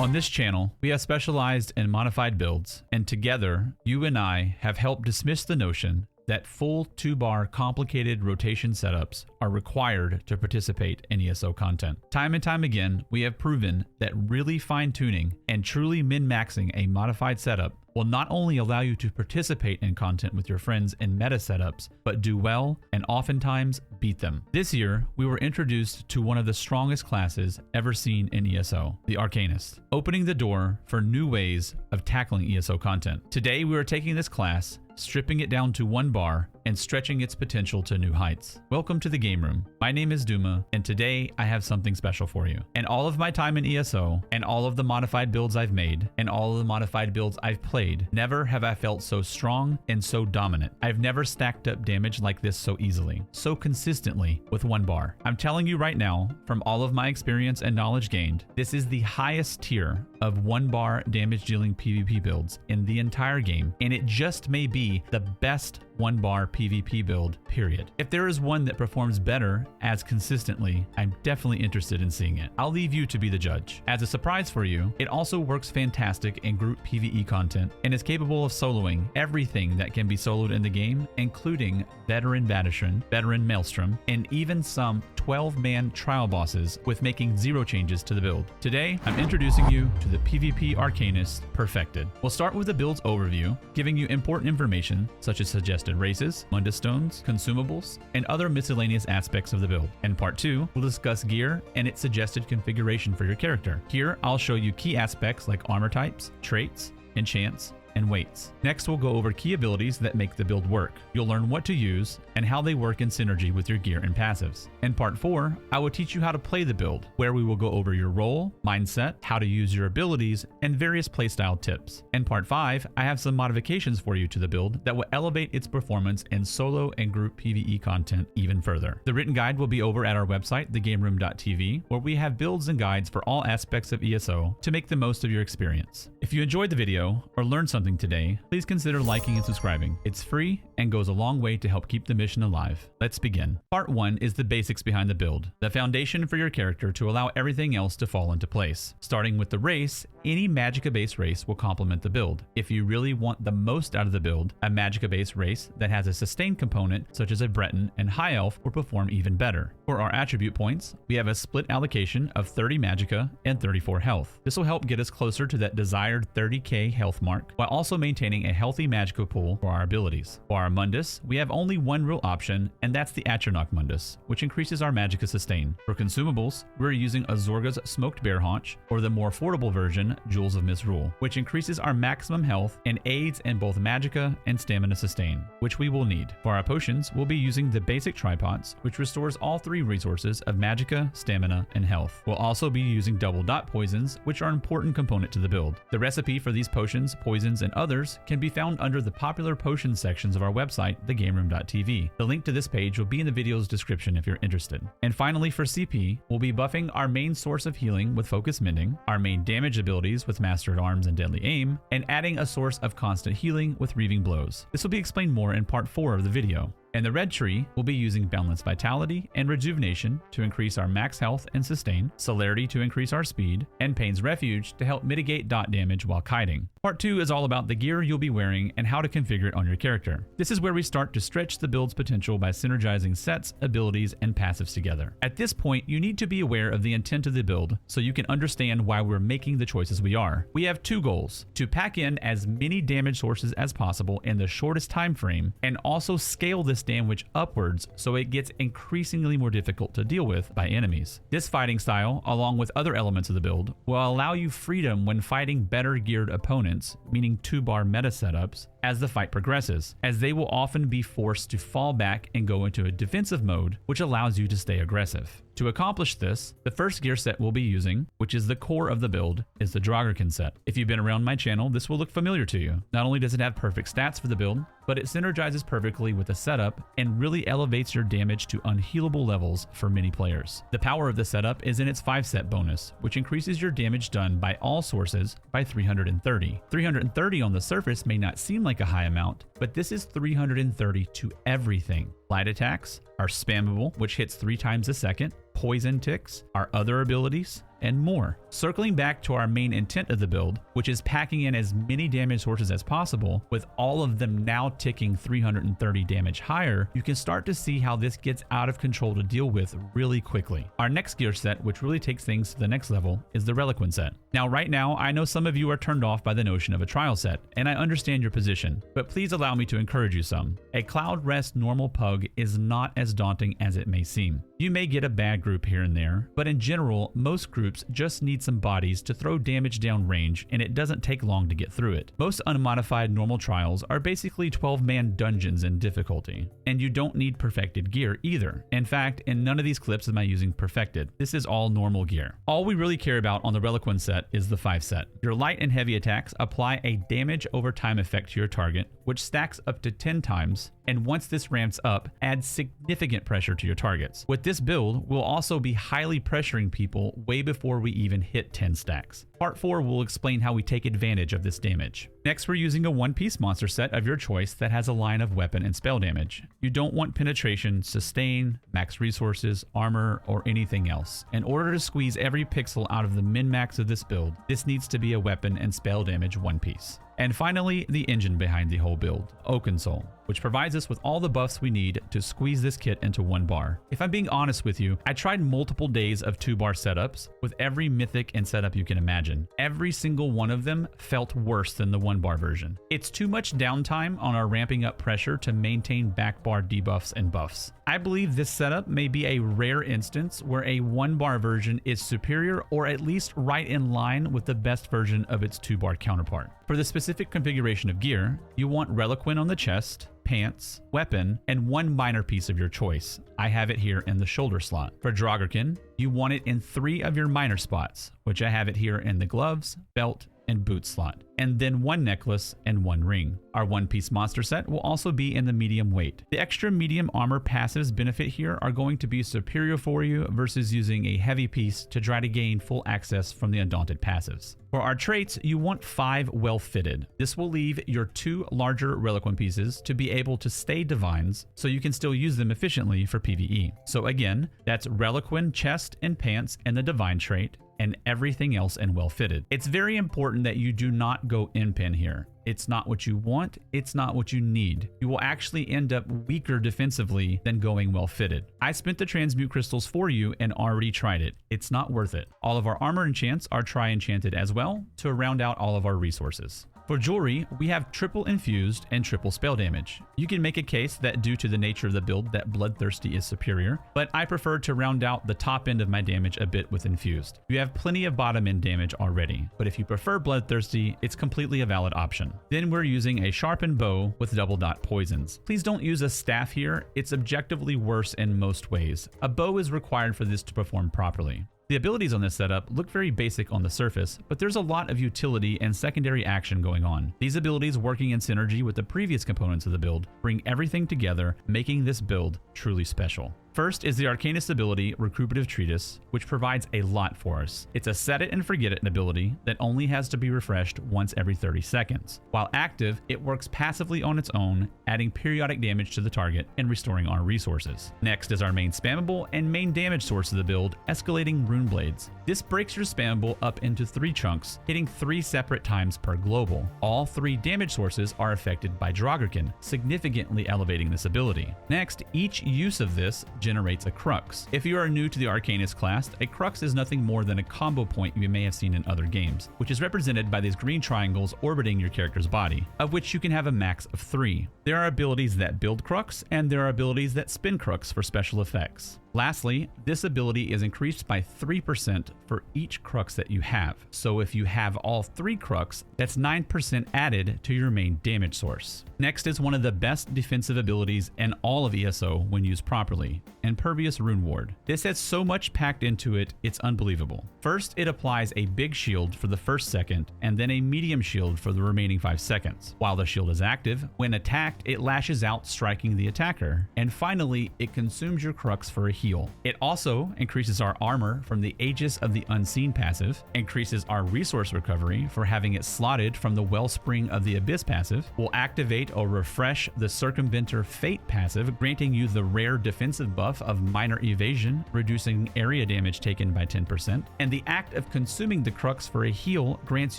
On this channel, we have specialized in modified builds, and together, you and I have helped dismiss the notion that full 2-bar complicated rotation setups are required to participate in ESO content. Time and time again, we have proven that really fine-tuning and truly min-maxing a modified setup will not only allow you to participate in content with your friends in meta setups, but do well and oftentimes beat them. This year, we were introduced to one of the strongest classes ever seen in ESO, the Arcanist, opening the door for new ways of tackling ESO content. Today, we are taking this class, stripping it down to 1 bar, and stretching its potential to new heights. Welcome to the Game Room. My name is Duma, and today I have something special for you. In all of my time in ESO, and all of the modified builds I've made, and all of the modified builds I've played, never have I felt so strong and so dominant. I've never stacked up damage like this so easily, so consistently with 1 bar. I'm telling you right now, from all of my experience and knowledge gained, this is the highest tier of 1 bar damage dealing PvP builds in the entire game, and it just may be the best 1 bar PvP build, period. If there is one that performs better as consistently, I'm definitely interested in seeing it. I'll leave you to be the judge. As a surprise for you, it also works fantastic in group PvE content and is capable of soloing everything that can be soloed in the game, including Veteran Vateshran, Veteran Maelstrom, and even some 12-man trial bosses with making 0 changes to the build. Today, I'm introducing you to the PvP Arcanist Perfected. We'll start with the build's overview, giving you important information such as suggested races, Mundus stones, consumables, and other miscellaneous aspects of the build. In part 2, we'll discuss gear and its suggested configuration for your character. Here, I'll show you key aspects like armor types, traits, enchants, and weights. Next, we'll go over key abilities that make the build work. You'll learn what to use and how they work in synergy with your gear and passives. In part 4, I will teach you how to play the build, where we will go over your role, mindset, how to use your abilities, and various playstyle tips. In part 5, I have some modifications for you to the build that will elevate its performance in solo and group PvE content even further. The written guide will be over at our website, thegameroom.tv, where we have builds and guides for all aspects of ESO to make the most of your experience. If you enjoyed the video or learned something today, please consider liking and subscribing. It's free and goes a long way to help keep the mission alive. Let's begin. Part 1 is the basics behind the build, the foundation for your character to allow everything else to fall into place. Starting with the race, any Magicka-based race will complement the build. If you really want the most out of the build, a Magicka-based race that has a sustained component, such as a Breton and High Elf, will perform even better. For our attribute points, we have a split allocation of 30 Magicka and 34 health. This will help get us closer to that desired 30k health mark, while also maintaining a healthy Magicka pool for our abilities. For our Mundus, we have only one real option, and that's the Atronach Mundus, which increases our Magicka sustain. For consumables, we're using Azorga's Smoked Bear Haunch, or the more affordable version, Jewels of Misrule, which increases our maximum health and aids in both Magicka and stamina sustain, which we will need. For our potions, we'll be using the basic Tripods, which restores all 3 resources of Magicka, stamina, and health. We'll also be using double dot poisons, which are an important component to the build. The recipe for these potions, poisons, and others can be found under the popular potion sections of our website, thegameroom.tv. The link to this page will be in the video's description if you're interested. And finally, for CP, we'll be buffing our main source of healing with Focus Mending, our main damage abilities with Master at Arms and Deadly Aim, and adding a source of constant healing with Reaving Blows. This will be explained more in part 4 of the video. In the red tree, we'll be using Boundless Vitality and Rejuvenation to increase our max health and sustain, Celerity to increase our speed, and Pain's Refuge to help mitigate dot damage while kiting. Part 2 is all about the gear you'll be wearing and how to configure it on your character. This is where we start to stretch the build's potential by synergizing sets, abilities, and passives together. At this point, you need to be aware of the intent of the build so you can understand why we're making the choices we are. We have 2 goals: to pack in as many damage sources as possible in the shortest time frame, and also scale this damage upwards so it gets increasingly more difficult to deal with by enemies. This fighting style, along with other elements of the build, will allow you freedom when fighting better geared opponents, meaning 2-bar meta setups, as the fight progresses, as they will often be forced to fall back and go into a defensive mode, which allows you to stay aggressive. To accomplish this, the first gear set we'll be using, which is the core of the build, is the Draugr set. If you've been around my channel, this will look familiar to you. Not only does it have perfect stats for the build, but it synergizes perfectly with the setup and really elevates your damage to unhealable levels for many players. The power of the setup is in its 5-set bonus, which increases your damage done by all sources by 330. 330 on the surface may not seem like a high amount, but this is 330 to everything. light attacks, our spammable, which hits 3 times a second, poison ticks, our other abilities, and more. Circling back to our main intent of the build, which is packing in as many damage sources as possible, with all of them now ticking 330 damage higher, you can start to see how this gets out of control to deal with really quickly. Our next gear set, which really takes things to the next level, is the Reliquin set. Now, right now, I know some of you are turned off by the notion of a trial set, and I understand your position, but please allow me to encourage you some. A Cloud Rest normal pug is not as daunting as it may seem. You may get a bad group here and there, but in general, most groups just need some bodies to throw damage down range, and it doesn't take long to get through it. Most unmodified normal trials are basically 12-man dungeons in difficulty, and you don't need perfected gear either. In fact, in none of these clips am I using perfected. This is all normal gear. All we really care about on the Reliquin set is the 5 set. Your light and heavy attacks apply a damage over time effect to your target, which stacks up to 10 times, and once this ramps up, adds significant pressure to your targets. With this build, we'll also be highly pressuring people way before we even hit 10 stacks. Part 4 will explain how we take advantage of this damage. Next, we're using a one-piece monster set of your choice that has a line of weapon and spell damage. You don't want penetration, sustain, max resources, armor, or anything else. In order to squeeze every pixel out of the min-max of this build, this needs to be a weapon and spell damage one piece. And finally, the engine behind the whole build, Oakensoul, which provides us with all the buffs we need to squeeze this kit into 1 bar. If I'm being honest with you, I tried multiple days of 2-bar setups with every mythic and setup you can imagine. Every single one of them felt worse than the 1-bar version. It's too much downtime on our ramping up pressure to maintain back bar debuffs and buffs. I believe this setup may be a rare instance where a 1-bar version is superior or at least right in line with the best version of its 2-bar counterpart. For the specific configuration of gear, you want Reliquin on the chest, pants, weapon, and 1 minor piece of your choice. I have it here in the shoulder slot. For Draugr, you want it in 3 of your minor spots, which I have it here in the gloves, belt, and boot slot, and then 1 necklace and 1 ring. Our one-piece monster set will also be in the medium weight. The extra medium armor passives benefit here are going to be superior for you versus using a heavy piece to try to gain full access from the Undaunted passives. For our traits, you want 5 well-fitted. This will leave your 2 larger Reliquin pieces to be able to stay divines, so you can still use them efficiently for PvE. So again, that's Reliquin chest and pants and the divine trait, and everything else in well-fitted. It's very important that you do not go in-pin here. It's not what you want, it's not what you need. You will actually end up weaker defensively than going well-fitted. I spent the transmute crystals for you and already tried it. It's not worth it. All of our armor enchants are tri-enchanted as well to round out all of our resources. For jewelry, we have triple infused and triple spell damage. You can make a case that due to the nature of the build that Bloodthirsty is superior, but I prefer to round out the top end of my damage a bit with infused. You have plenty of bottom end damage already, but if you prefer Bloodthirsty, it's completely a valid option. Then we're using a sharpened bow with double dot poisons. Please don't use a staff here, it's objectively worse in most ways. A bow is required for this to perform properly. The abilities on this setup look very basic on the surface, but there's a lot of utility and secondary action going on. These abilities, working in synergy with the previous components of the build, bring everything together, making this build truly special. First is the Arcanist ability, Recuperative Treatise, which provides a lot for us. It's a set it and forget it ability that only has to be refreshed once every 30 seconds. While active, it works passively on its own, adding periodic damage to the target and restoring our resources. Next is our main spammable and main damage source of the build, Escalating Rune Blades. This breaks your spammable up into 3 chunks, hitting 3 separate times per global. All 3 damage sources are affected by Draugr, significantly elevating this ability. Next, each use of this generates a crux. If you are new to the Arcanist class, a crux is nothing more than a combo point you may have seen in other games, which is represented by these green triangles orbiting your character's body, of which you can have a max of 3. There are abilities that build crux, and there are abilities that spin crux for special effects. Lastly, this ability is increased by 3% for each crux that you have. So if you have all 3 crux, that's 9% added to your main damage source. Next is one of the best defensive abilities in all of ESO when used properly, Impervious Rune Ward. This has so much packed into it, it's unbelievable. First, it applies a big shield for the first second, and then a medium shield for the remaining 5 seconds. While the shield is active, when attacked, it lashes out, striking the attacker. And finally, it consumes your crux for a heal. It also increases our armor from the Aegis of the Unseen passive, increases our resource recovery for having it slotted from the Wellspring of the Abyss passive, will activate or refresh the Circumventer Fate passive, granting you the rare defensive buff of minor evasion, reducing area damage taken by 10%, and the act of consuming the crux for a heal grants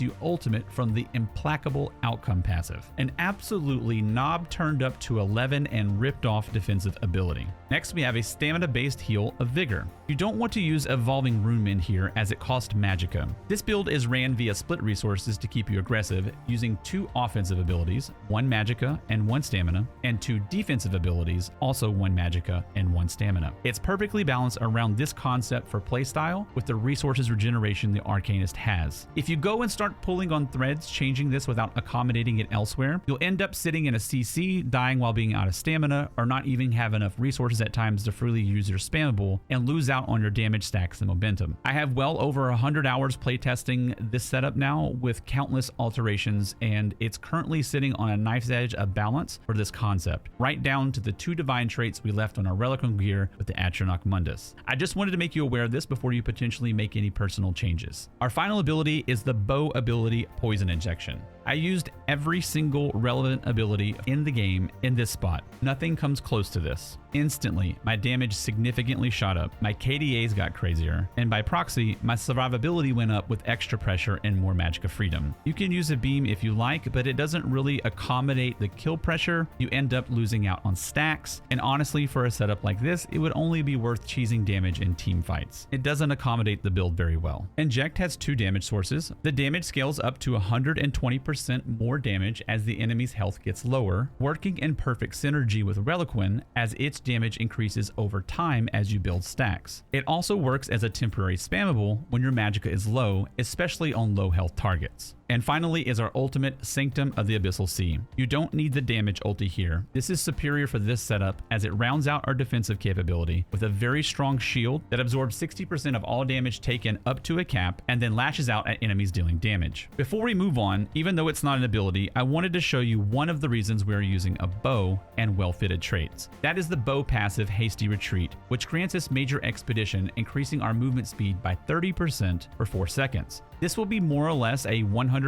you ultimate from the Implacable Outcome passive, an absolutely knob turned up to 11 and ripped off defensive ability. Next, we have a stamina based heal of Vigor. You don't want to use Evolving Runemen here as it costs magicka. This build is ran via split resources to keep you aggressive, using 2 offensive abilities, 1 magicka and 1 stamina, and 2 defensive abilities, also 1 magicka and 1 stamina. It's perfectly balanced around this concept for playstyle with the resources regeneration the Arcanist has. If you go and start pulling on threads changing this without accommodating it elsewhere, you'll end up sitting in a CC, dying while being out of stamina, or not even have enough resources at times to freely use your spammable, and lose out on your damage stacks and momentum. I have well over 100 hours playtesting this setup now with countless alterations, and it's currently sitting on a knife's edge of balance for this concept, right down to the 2 divine traits we left on our Reliquum gear with the Atronach Mundus. I just wanted to make you aware of this before you potentially make any personal changes. Our final ability is the bow ability, Poison Injection. I used every single relevant ability in the game in this spot. Nothing comes close to this. Instantly, my damage significantly shot up, my KDAs got crazier, and by proxy, my survivability went up with extra pressure and more magicka freedom. You can use a beam if you like, but it doesn't really accommodate the kill pressure. You end up losing out on stacks, and honestly, for a setup like this, it would only be worth cheesing damage in team fights. It doesn't accommodate the build very well. Inject has 2 damage sources. The damage scales up to 120% more damage as the enemy's health gets lower, working in perfect synergy with Reliquin as its damage increases over time as you build stacks. It also works as a temporary spammable when your magicka is low, especially on low health targets. And finally is our ultimate, Sanctum of the Abyssal Sea. You don't need the damage ulti here. This is superior for this setup as it rounds out our defensive capability with a very strong shield that absorbs 60% of all damage taken up to a cap and then lashes out at enemies dealing damage. Before we move on, even though it's not an ability, I wanted to show you one of the reasons we are using a bow and well-fitted traits. That is the bow passive, Hasty Retreat, which grants us major expedition, increasing our movement speed by 30% for 4 seconds. This will be more or less a 100%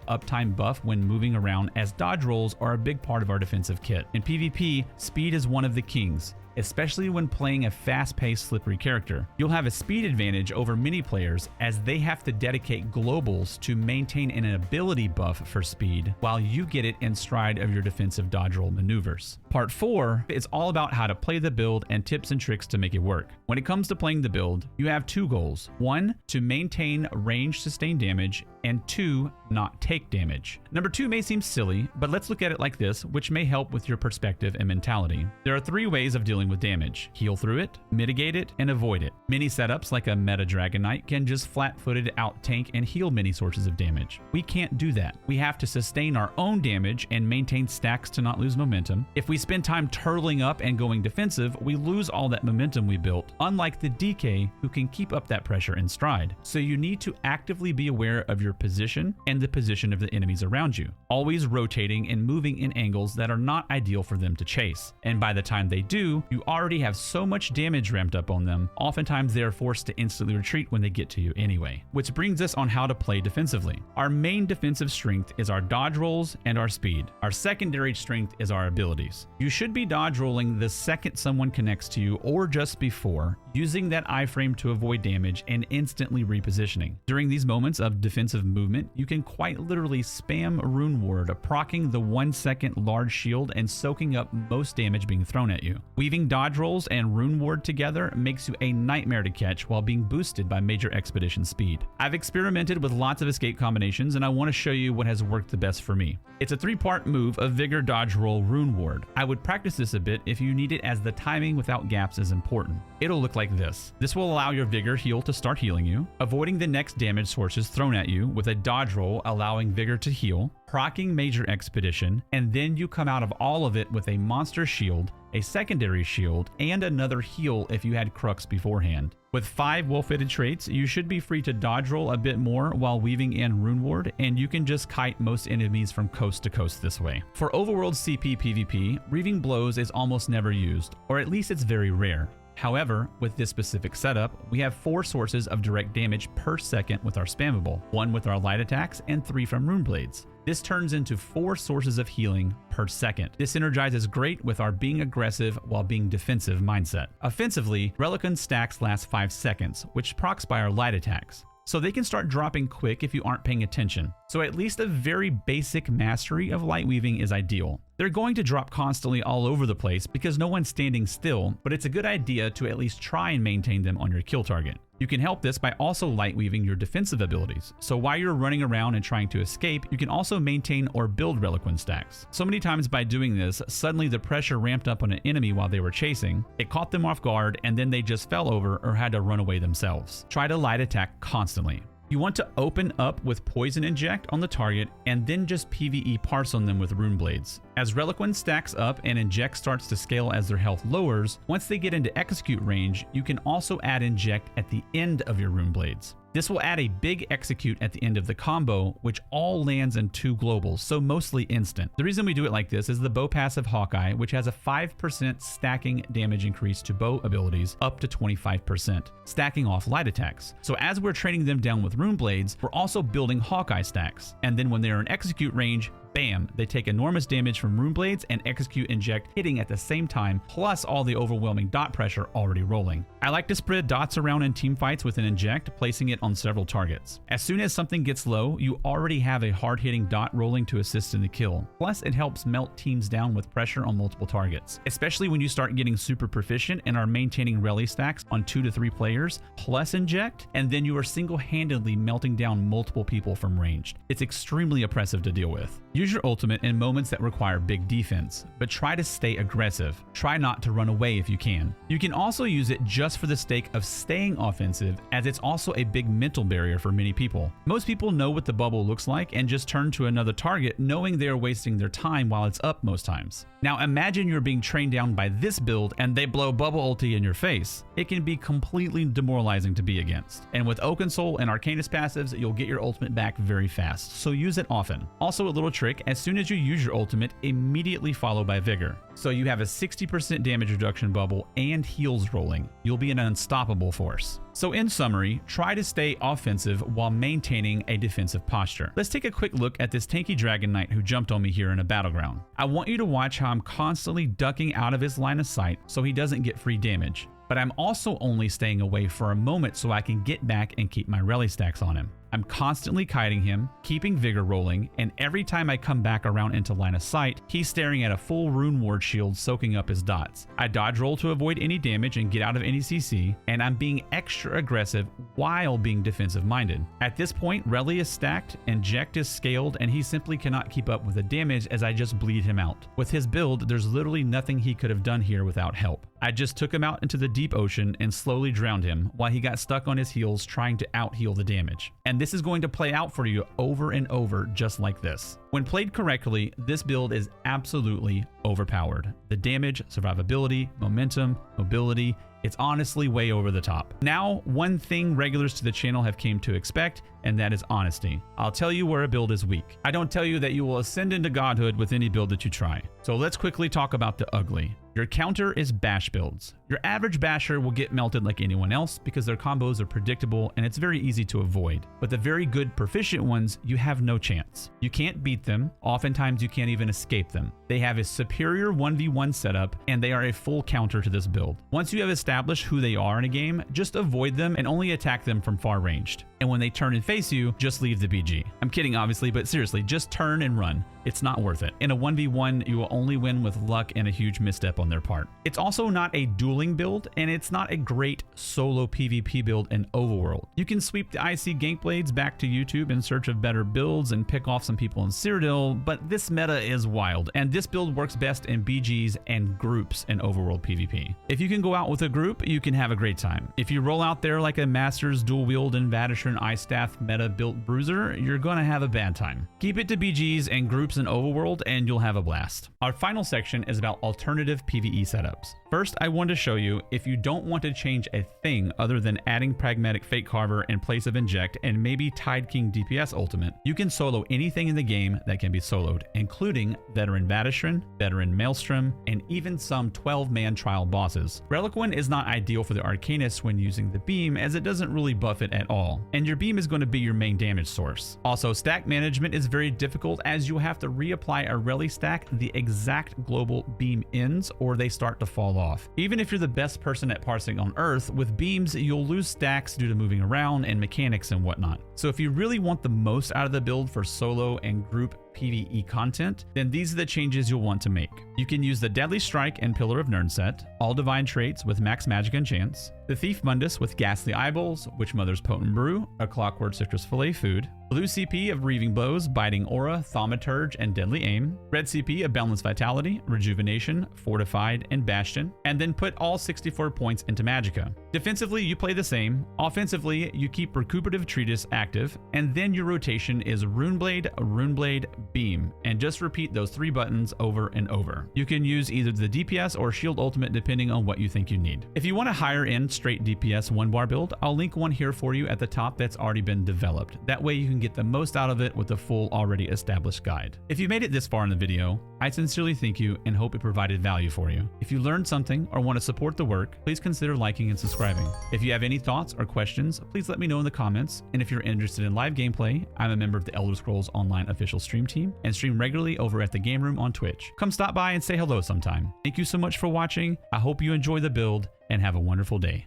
uptime buff when moving around, as dodge rolls are a big part of our defensive kit. In PvP, speed is one of the kings, especially when playing a fast-paced, slippery character. You'll have a speed advantage over many players as they have to dedicate globals to maintain an ability buff for speed, while you get it in stride of your defensive dodge roll maneuvers. Part 4 is all about how to play the build and tips and tricks to make it work. When it comes to playing the build, you have 2 goals. 1, to maintain range sustained damage, and 2, not take damage. Number 2 may seem silly, but let's look at it like this, which may help with your perspective and mentality. There are 3 ways of dealing with damage: heal through it, mitigate it, and avoid it. Many setups like a meta Dragon Knight can just flat-footed out tank and heal many sources of damage. We can't do that. We have to sustain our own damage and maintain stacks to not lose momentum. If we spend time turtling up and going defensive, we lose all that momentum we built, unlike the DK who can keep up that pressure in stride. So you need to actively be aware of your position and the position of the enemies around you, always rotating and moving in angles that are not ideal for them to chase. And by the time they do, you already have so much damage ramped up on them, oftentimes they are forced to instantly retreat when they get to you anyway. Which brings us on how to play defensively. Our main defensive strength is our dodge rolls and our speed. Our secondary strength is our abilities. You should be dodge rolling the second someone connects to you or just before, using that iframe to avoid damage and instantly repositioning. During these moments of defensive movement, you can quite literally spam Rune Ward, proccing the 1 second large shield and soaking up most damage being thrown at you. Weaving dodge rolls and Rune Ward together makes you a nightmare to catch while being boosted by major expedition speed. I've experimented with lots of escape combinations and I want to show you what has worked the best for me. It's a 3-part move of Vigor, Dodge Roll, Rune Ward. I would practice this a bit if you need it, as the timing without gaps is important. It'll look like this. This will allow your Vigor heal to start healing you, avoiding the next damage sources thrown at you with a dodge roll allowing Vigor to heal, proccing Major Expedition, and then you come out of all of it with a monster shield, a secondary shield, and another heal if you had Crux beforehand. With 5 well-fitted traits, you should be free to dodge roll a bit more while weaving in Rune Ward, and you can just kite most enemies from coast to coast this way. For Overworld CP PvP, Reaving Blows is almost never used, or at least it's very rare. However, with this specific setup, we have 4 sources of direct damage per second with our spammable, 1 with our light attacks, and 3 from Rune Blades. This turns into 4 sources of healing per second. This synergizes great with our being aggressive while being defensive mindset. Offensively, Reliquant stacks last 5 seconds, which procs by our light attacks, so they can start dropping quick if you aren't paying attention. So at least a very basic mastery of light weaving is ideal. They're going to drop constantly all over the place because no one's standing still, but it's a good idea to at least try and maintain them on your kill target. You can help this by also light weaving your defensive abilities. So while you're running around and trying to escape, you can also maintain or build Reliquant stacks. So many times by doing this, suddenly the pressure ramped up on an enemy while they were chasing, it caught them off guard, and then they just fell over or had to run away themselves. Try to light attack constantly. You want to open up with Poison Inject on the target and then just PvE parse on them with Rune Blades. As Reliquant stacks up and Inject starts to scale as their health lowers, once they get into execute range, you can also add Inject at the end of your Rune Blades. This will add a big execute at the end of the combo, which all lands in 2 globals, so mostly instant. The reason we do it like this is the bow passive Hawkeye, which has a 5% stacking damage increase to bow abilities up to 25%, stacking off light attacks. So as we're training them down with Rune Blades, we're also building Hawkeye stacks. And then when they're in execute range, bam, they take enormous damage from Rune Blades and execute Inject hitting at the same time, plus all the overwhelming dot pressure already rolling. I like to spread dots around in team fights with an Inject, placing it on several targets. As soon as something gets low, you already have a hard-hitting dot rolling to assist in the kill. Plus, it helps melt teams down with pressure on multiple targets, especially when you start getting super proficient and are maintaining rally stacks on 2 to 3 players, plus Inject, and then you are single-handedly melting down multiple people from ranged. It's extremely oppressive to deal with. Use your ultimate in moments that require big defense, but try to stay aggressive. Try not to run away if you can. You can also use it just for the sake of staying offensive, as it's also a big mental barrier for many people. Most people know what the bubble looks like and just turn to another target knowing they are wasting their time while it's up most times. Now imagine you're being trained down by this build and they blow bubble ulti in your face. It can be completely demoralizing to be against. And with Oaken Soul and Arcanist passives, you'll get your ultimate back very fast, so use it often. Also a little trick, as soon as you use your ultimate, immediately follow by Vigor. So you have a 60% damage reduction bubble and heals rolling. You'll be an unstoppable force. So in summary, try to stay offensive while maintaining a defensive posture. Let's take a quick look at this tanky Dragon Knight who jumped on me here in a battleground. I want you to watch how I'm constantly ducking out of his line of sight so he doesn't get free damage. But I'm also only staying away for a moment so I can get back and keep my rally stacks on him. I'm constantly kiting him, keeping Vigor rolling, and every time I come back around into line of sight, he's staring at a full Rune Ward shield soaking up his dots. I dodge roll to avoid any damage and get out of any CC, and I'm being extra aggressive while being defensive minded. At this point, Rally is stacked, Inject is scaled, and he simply cannot keep up with the damage as I just bleed him out. With his build, there's literally nothing he could have done here without help. I just took him out into the deep ocean and slowly drowned him while he got stuck on his heels trying to out-heal the damage. And this is going to play out for you over and over just like this. When played correctly, this build is absolutely overpowered. The damage, survivability, momentum, mobility, it's honestly way over the top. Now, one thing regulars to the channel have came to expect, and that is honesty. I'll tell you where a build is weak. I don't tell you that you will ascend into godhood with any build that you try. So let's quickly talk about the ugly. Your counter is bash builds. Your average basher will get melted like anyone else because their combos are predictable and it's very easy to avoid. But the very good proficient ones, you have no chance. You can't beat them. Oftentimes you can't even escape them. They have a superior 1v1 setup and they are a full counter to this build. Once you have established who they are in a game, just avoid them and only attack them from far ranged. And when they turn and face you, just leave the BG. I'm kidding obviously, but seriously, just turn and run. It's not worth it. In a 1v1, you will only win with luck and a huge misstep on their part. It's also not a dueling build, and it's not a great solo PvP build in Overworld. You can sweep the IC Gameblades back to YouTube in search of better builds and pick off some people in Cyrodiil, but this meta is wild, and this build works best in BGs and groups in Overworld PvP. If you can go out with a group, you can have a great time. If you roll out there like a Masters dual wield and Vateshran Ice Staff meta built bruiser, you're gonna have a bad time. Keep it to BGs and groups in Overworld and you'll have a blast. Our final section is about alternative PvE setups. First, I want to show you, if you don't want to change a thing other than adding Pragmatic Fate Carver in place of Inject and maybe Tide King DPS Ultimate, you can solo anything in the game that can be soloed, including Veteran Vateshran, Veteran Maelstrom, and even some 12-man trial bosses. Reliquin is not ideal for the Arcanist when using the beam, as it doesn't really buff it at all, and your beam is going to be your main damage source. Also, stack management is very difficult, as you have to reapply a rally stack the exact global beam ends, or they start to fall off. Even if you're the best person at parsing on Earth, with beams you'll lose stacks due to moving around and mechanics and whatnot. So if you really want the most out of the build for solo and group PvE content, then these are the changes you'll want to make. You can use the Deadly Strike and Pillar of Nirn set, all divine traits with max magic and chance, the Thief Mundus with Ghastly Eyeballs, Witch Mother's Potent Brew, a Clockwork Citrus Fillet Food, blue CP of Reaving Blows, Biting Aura, Thaumaturge, and Deadly Aim, red CP of Balanced Vitality, Rejuvenation, Fortified, and Bastion, and then put all 64 points into Magicka. Defensively, you play the same. Offensively, you keep Recuperative Treatise active, and then your rotation is Runeblade, Runeblade, Beam, and just repeat those 3 buttons over and over. You can use either the DPS or Shield Ultimate depending on what you think you need. If you want a higher end straight DPS 1-bar build, I'll link one here for you at the top that's already been developed. That way you can get the most out of it with the full already established guide. If you made it this far in the video, I sincerely thank you and hope it provided value for you. If you learned something or want to support the work, please consider liking and subscribing. If you have any thoughts or questions, please let me know in the comments. And if you're interested in live gameplay, I'm a member of the Elder Scrolls Online official stream team and stream regularly over at the GAMEROOM on Twitch. Come stop by and say hello sometime. Thank you so much for watching. I hope you enjoy the build and have a wonderful day.